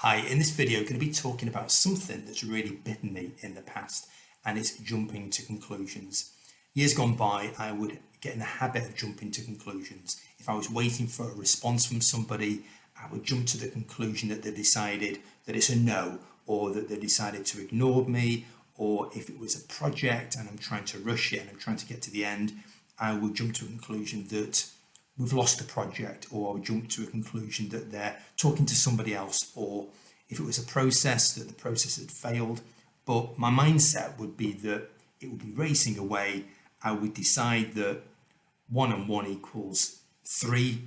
Hi, in this video I'm going to be talking about something that's really bitten me in the past, and it's jumping to conclusions. Years gone by, I would get in the habit of jumping to conclusions. If I was waiting for a response from somebody, I would jump to the conclusion that they decided that it's a no, or that they decided to ignore me, or if it was a project and I'm trying to rush it and I'm trying to get to the end, I would jump to a conclusion that we've lost the project, or I would jump to a conclusion that they're talking to somebody else, or if it was a process, that the process had failed. But my mindset would be that it would be racing away. I would decide that 1 and 1 equals 3,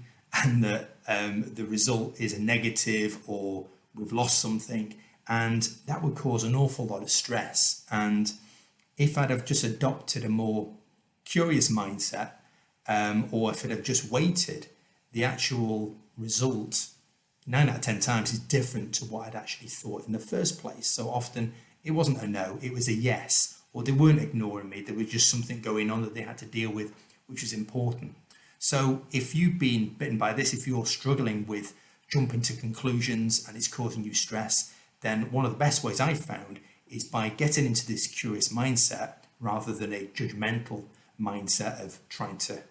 and that the result is a negative, or we've lost something, and that would cause an awful lot of stress. And if I'd have just adopted a more curious mindset, or if I'd have just waited, the actual result 9 out of 10 times is different to what I'd actually thought in the first place. So often it wasn't a no, it was a yes, or they weren't ignoring me, there was just something going on that they had to deal with, which was important. So if you've been bitten by this, if you're struggling with jumping to conclusions and it's causing you stress, then one of the best ways I've found is by getting into this curious mindset rather than a judgmental mindset of trying to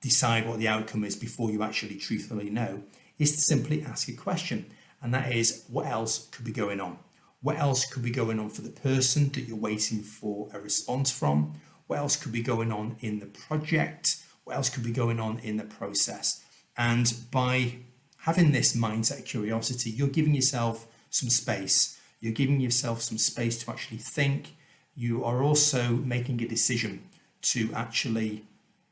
decide what the outcome is before you actually truthfully know, is to simply ask a question. And that is, what else could be going on? What else could be going on for the person that you're waiting for a response from? What else could be going on in the project? What else could be going on in the process? And by having this mindset of curiosity, you're giving yourself some space. You're giving yourself some space to actually think. You are also making a decision to actually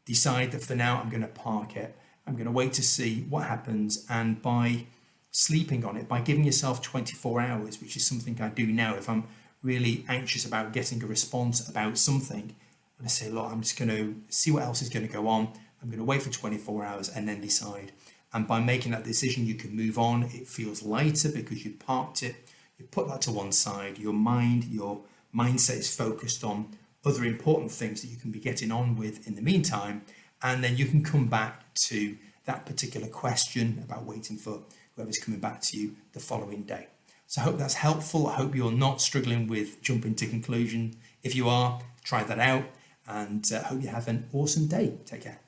decide that for now I'm going to park it. I'm going to wait to see what happens, and by sleeping on it, by giving yourself 24 hours, which is something I do now if I'm really anxious about getting a response about something, and I say, look, I'm just going to see what else is going to go on. I'm going to wait for 24 hours and then decide. And by making that decision, you can move on. It feels lighter because you parked it. You put that to one side. Your mindset is focused on other important things that you can be getting on with in the meantime, and then you can come back to that particular question about waiting for whoever's coming back to you the following day. So I hope that's helpful. I hope you're not struggling with jumping to conclusion. If you are, try that out, and hope you have an awesome day. Take care.